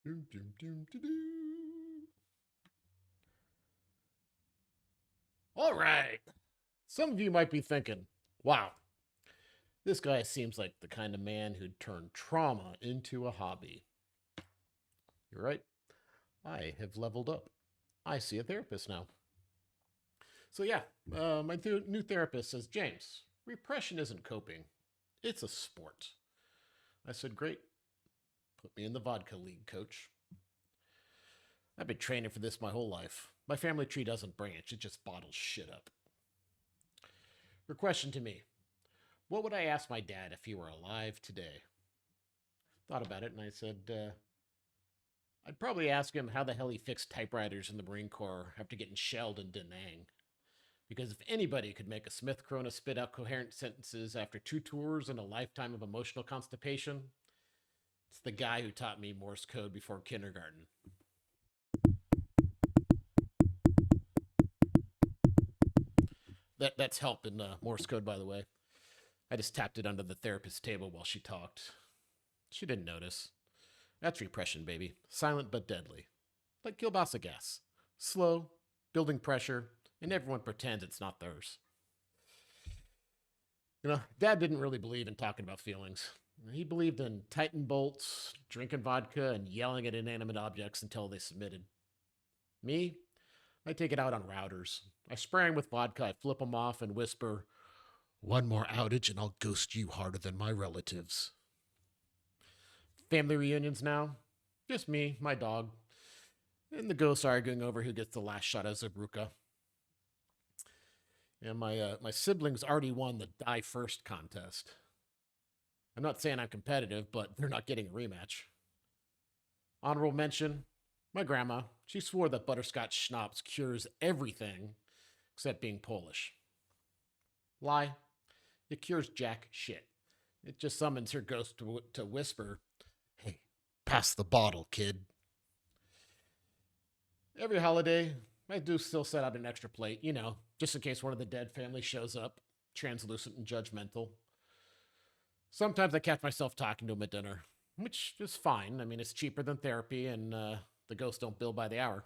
Doom, doom, doom, doo, doo. All right. Some of you might be thinking, wow, this guy seems like the kind of man who'd turn trauma into a hobby. You're right. I have leveled up. I see a therapist now. So, yeah, my new therapist says, James, repression isn't coping, it's a sport. I said, great. Put me in the vodka league, coach. I've been training for this my whole life. My family tree doesn't branch, it just bottles shit up. Her question to me: what would I ask my dad if he were alive today? Thought about it and I said, I'd probably ask him how the hell he fixed typewriters in the Marine Corps after getting shelled in Da Nang. Because if anybody could make a Smith Corona spit out coherent sentences after 2 tours and a lifetime of emotional constipation, it's the guy who taught me Morse code before kindergarten. That's help in Morse code, by the way. I just tapped it under the therapist's table while she talked. She didn't notice. That's repression, baby. Silent but deadly. Like kielbasa gas. Slow, building pressure, and everyone pretends it's not theirs. Dad didn't really believe in talking about feelings. He believed in tighten bolts, drinking vodka, and yelling at inanimate objects until they submitted. Me, I take it out on routers. I spray them with vodka, I flip them off, and whisper, one more outage and I'll ghost you harder than my relatives. Family reunions now. Just me, my dog, and the ghosts arguing over who gets the last shot of Zabruka. And my siblings already won the die first contest. I'm not saying I'm competitive, but they're not getting a rematch. Honorable mention: my grandma. She swore that butterscotch schnapps cures everything except being Polish. Lie. It cures jack shit. It just summons her ghost to whisper, hey, pass the bottle, kid. Every holiday, I do still set out an extra plate, just in case one of the dead family shows up, translucent and judgmental. Sometimes I catch myself talking to him at dinner, which is fine. I mean, it's cheaper than therapy, and the ghosts don't bill by the hour.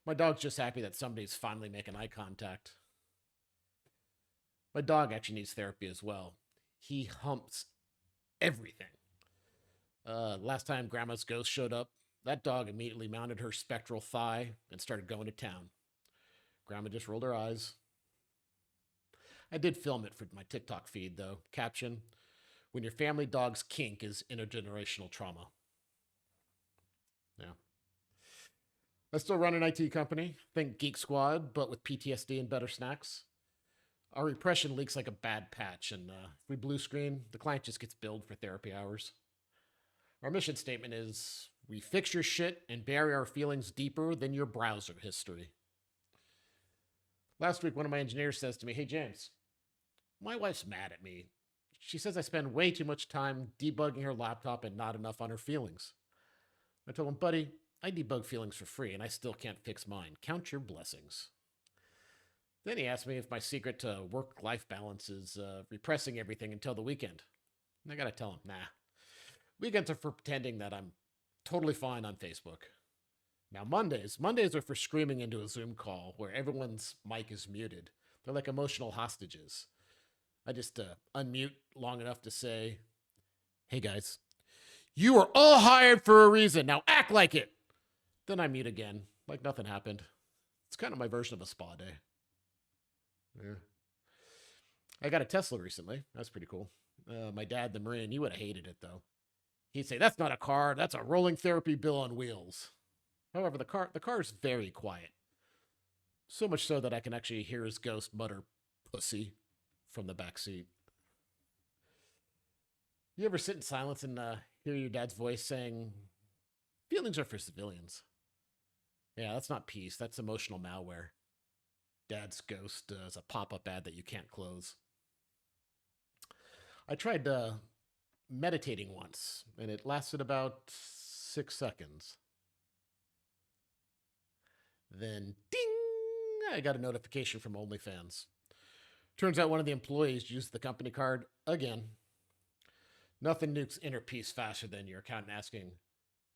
My dog's just happy that somebody's finally making eye contact. My dog actually needs therapy as well. He humps everything. Last time Grandma's ghost showed up, that dog immediately mounted her spectral thigh and started going to town. Grandma just rolled her eyes. I did film it for my TikTok feed, though. Caption: when your family dog's kink is intergenerational trauma. Yeah. I still run an IT company. Think Geek Squad, but with PTSD and better snacks. Our repression leaks like a bad patch, and if we blue screen, the client just gets billed for therapy hours. Our mission statement is: we fix your shit and bury our feelings deeper than your browser history. Last week, one of my engineers says to me, hey, James, my wife's mad at me. She says I spend way too much time debugging her laptop and not enough on her feelings. I told him, buddy, I debug feelings for free and I still can't fix mine. Count your blessings. Then he asked me if my secret to work life balance is repressing everything until the weekend. And I gotta tell him, nah. Weekends are for pretending that I'm totally fine on Facebook. Now, Mondays are for screaming into a Zoom call where everyone's mic is muted. They're like emotional hostages. I just unmute long enough to say, hey guys, you are all hired for a reason. Now act like it. Then I mute again, like nothing happened. It's kind of my version of a spa day. Yeah. I got a Tesla recently. That's pretty cool. My dad, the Marine, he would have hated it though. He'd say, that's not a car, that's a rolling therapy bill on wheels. However, the car is very quiet. So much so that I can actually hear his ghost mutter pussy from the back seat. You ever sit in silence and hear your dad's voice saying, feelings are for civilians? Yeah, that's not peace. That's emotional malware. Dad's ghost is a pop-up ad that you can't close. I tried meditating once, and it lasted about 6 seconds. Then, ding! I got a notification from OnlyFans. Turns out one of the employees used the company card again. Nothing nukes inner peace faster than your accountant asking,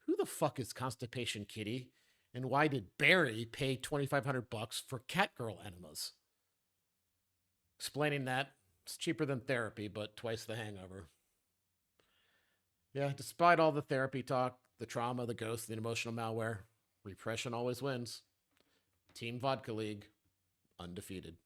Who the fuck is Constipation Kitty? And why did Barry pay $2,500 for Catgirl enemas? Explaining that, it's cheaper than therapy, but twice the hangover. Yeah, despite all the therapy talk, the trauma, the ghosts, the emotional malware, repression always wins. Team Vodka League, undefeated.